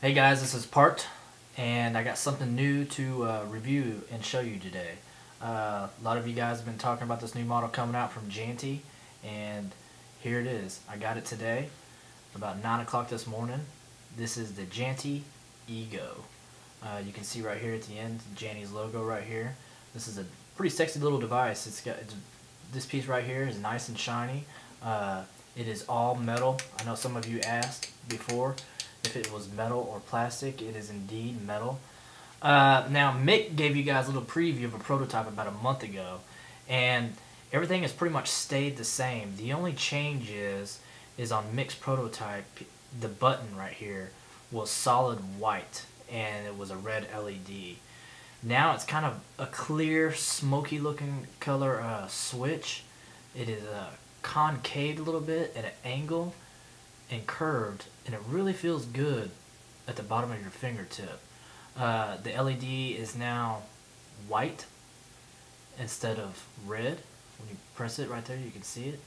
Hey guys, this is Part, and I got something new to review and show you today. A lot of you guys have been talking about this new model coming out from Janty, and here it is. I got it today, about 9 o'clock this morning. This is the Janty EGO. You can see right here at the end, Janty's logo right here. This is a pretty sexy little device. This piece right here is nice and shiny. It is all metal. I know some of you asked before if it was metal or plastic. It is indeed metal. Now Mick gave you guys a little preview of a prototype about a month ago, and everything has pretty much stayed the same. The only change is on Mick's prototype, the button right here was solid white and it was a red LED. Now it's kind of a clear, smoky looking color switch. It is concave a little bit at an angle and curved, and it really feels good at the bottom of your fingertip. The LED is now white instead of red. When you press it right there, you can see it.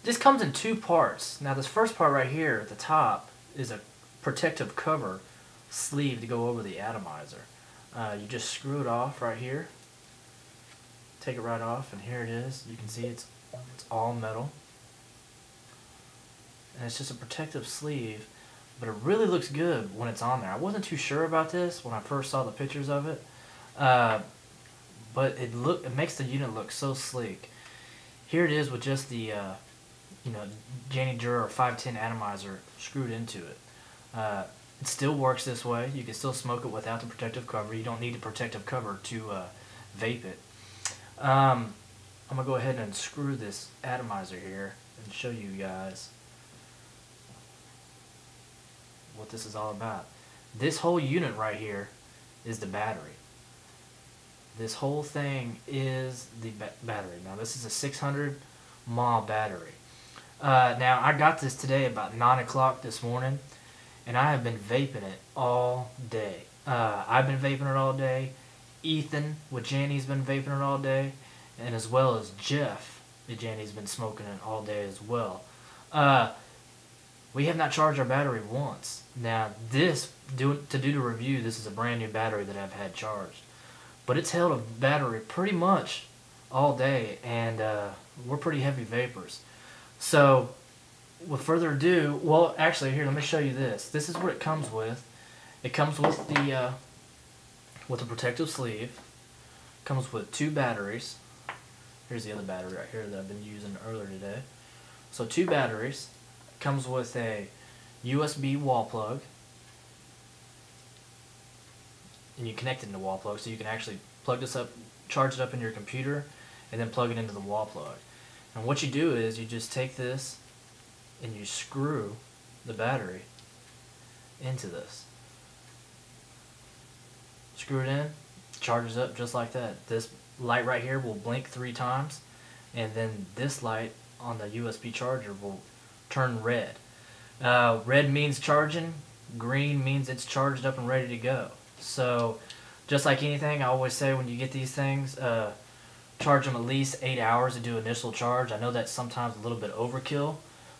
This comes in two parts. Now this first part right here at the top is a protective cover sleeve to go over the atomizer. You just screw it off right here. Take it right off, and here it is. You can see it's all metal, and it's just a protective sleeve, but it really looks good when it's on there. I wasn't too sure about this when I first saw the pictures of it, but it makes the unit look so sleek. Here it is with just the Janty Jura 510 atomizer screwed into it. It still works this way. You can still smoke it without the protective cover. You don't need the protective cover to vape it. I'm going to go ahead and unscrew this atomizer here and show you guys what this is all about. This whole unit right here is the battery. This whole thing is the battery. Now this is a 600 mAh battery. Now I got this today about 9 o'clock this morning, and I have been vaping it all day. I've been vaping it all day. Ethan with Janty's been vaping it all day, and as well as Jeff with Janty's been smoking it all day as well. We have not charged our battery once. Now to do the review, this is a brand new battery that I've had charged, but it's held a battery pretty much all day, and we're pretty heavy vapors. So with further ado, well actually here, let me show you this. This is what it comes with. It comes with the protective sleeve. Comes with two batteries. Here's the other battery right here that I've been using earlier today. So two batteries. Comes with a USB wall plug, and you connect it in the wall plug, so you can actually plug this up, charge it up in your computer, and then plug it into the wall plug. And what you do is you just take this and you screw the battery into this. Screw it in, charges up just like that. This light right here will blink 3 times, and then this light on the USB charger will turn red. Red means charging, green means it's charged up and ready to go. So just like anything, I always say when you get these things, charge them at least 8 hours to do initial charge. I know that's sometimes a little bit overkill,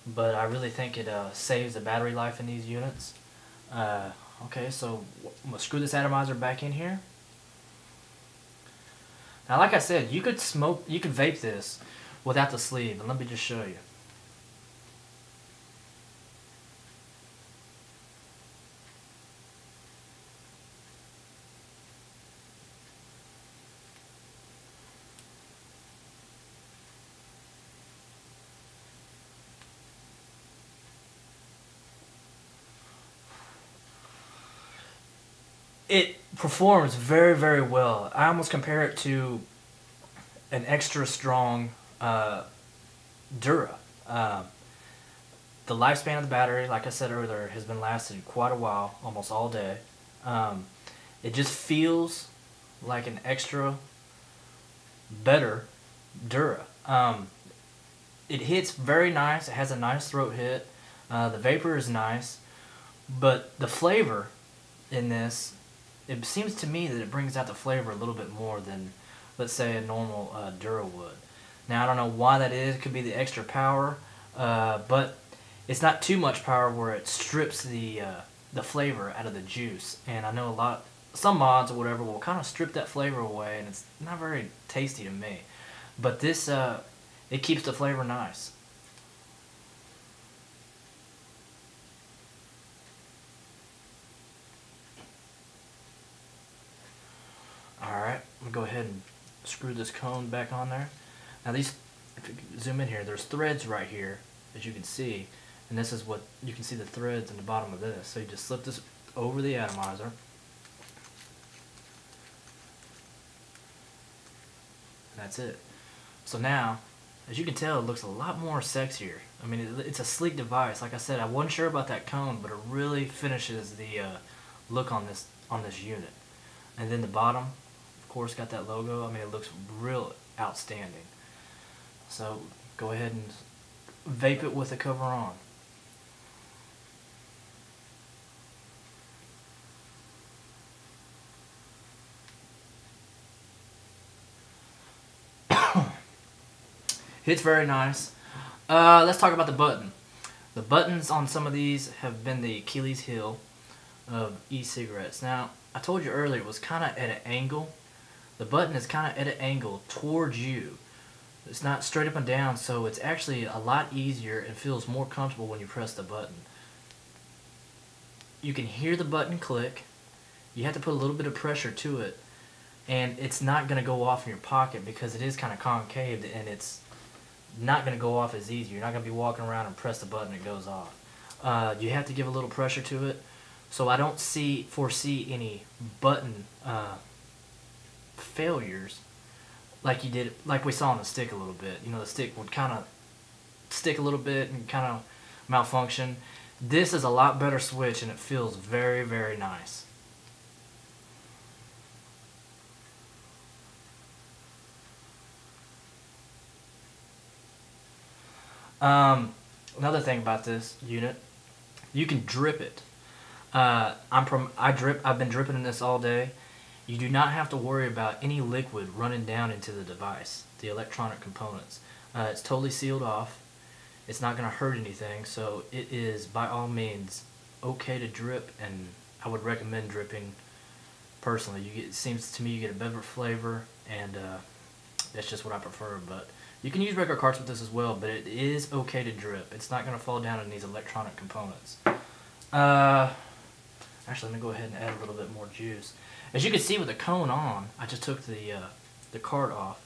but I really think it saves the battery life in these units. Okay, so I'm going to screw this atomizer back in here. Now like I said, you could vape this without the sleeve, and let me just show you. It performs very, very well. I almost compare it to an extra strong Dura. The lifespan of the battery, like I said earlier, has been lasting quite a while, almost all day. It just feels like an extra better Dura. It hits very nice. It has a nice throat hit. The vapor is nice, but the flavor in this, it seems to me that it brings out the flavor a little bit more than, let's say, a normal Dura would. Now, I don't know why that is. It could be the extra power, but it's not too much power where it strips the flavor out of the juice. And I know some mods or whatever will kind of strip that flavor away, and it's not very tasty to me. But this, it keeps the flavor nice. Alright, I'm going to go ahead and screw this cone back on there. Now these, if you zoom in here, there's threads right here, as you can see. And this is what, you can see the threads in the bottom of this. So you just slip this over the atomizer. And that's it. So now, as you can tell, it looks a lot more sexier. I mean, it's a sleek device. Like I said, I wasn't sure about that cone, but it really finishes the look on this unit. And then the bottom, of course, got that logo. I mean, it looks real outstanding. So go ahead and vape it with the cover on. It's very nice. Let's talk about the button. The buttons on some of these have been the Achilles heel of e-cigarettes. Now, I told you earlier it was kind of at an angle. The button is kind of at an angle towards you. It's not straight up and down, so it's actually a lot easier and feels more comfortable when you press the button. You can hear the button click. You have to put a little bit of pressure to it, and it's not going to go off in your pocket because it is kind of concaved, and it's not going to go off as easy. You're not going to be walking around and press the button and it goes off. You have to give a little pressure to it. So I don't foresee any button failures like we saw on the stick a little bit. You know, the stick would kind of stick a little bit and kind of malfunction. This is a lot better switch, and it feels very, very nice. Another thing about this unit, you can drip it. I've been dripping in this all day. You do not have to worry about any liquid running down into the device, the electronic components. It's totally sealed off. It's not going to hurt anything, so it is by all means okay to drip, and I would recommend dripping personally. It seems to me you get a better flavor, and that's just what I prefer. But you can use regular carts with this as well, but it is okay to drip. It's not going to fall down in these electronic components. Actually, let me go ahead and add a little bit more juice. As you can see with the cone on, I just took the cart off.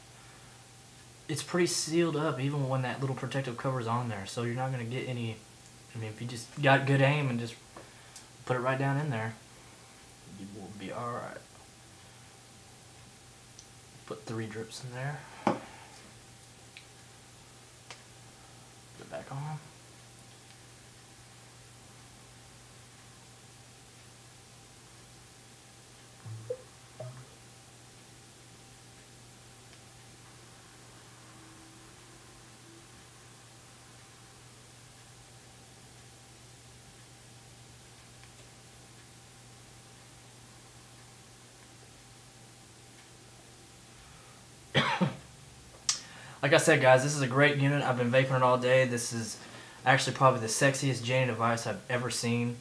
It's pretty sealed up even when that little protective cover is on there, so you're not going to get any, I mean, if you just got good aim and just put it right down in there, you will be alright. Put 3 drips in there. Put it back on. Like I said, guys, this is a great unit. I've been vaping it all day. This is actually probably the sexiest Janty device I've ever seen.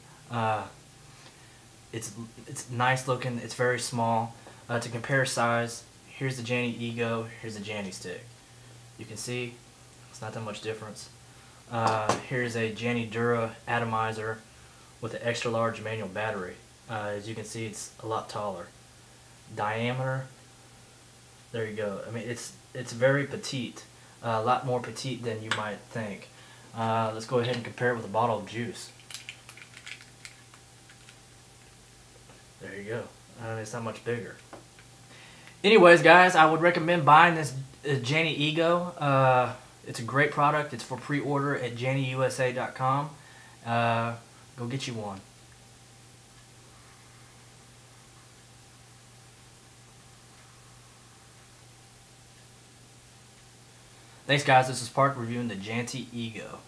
It's nice looking. It's very small. To compare size, here's the Janty EGO. Here's the Janty stick. You can see it's not that much difference. Here's a Janty Dura atomizer with an extra large manual battery. As you can see, it's a lot taller. Diameter. There you go. I mean, it's very petite, a lot more petite than you might think. Let's go ahead and compare it with a bottle of juice. There you go. It's not much bigger. Anyways, guys, I would recommend buying this Janty EGO. It's a great product. It's for pre-order at jantyusa.com. Go get you one. Thanks, guys. This is Park reviewing the Janty EGO.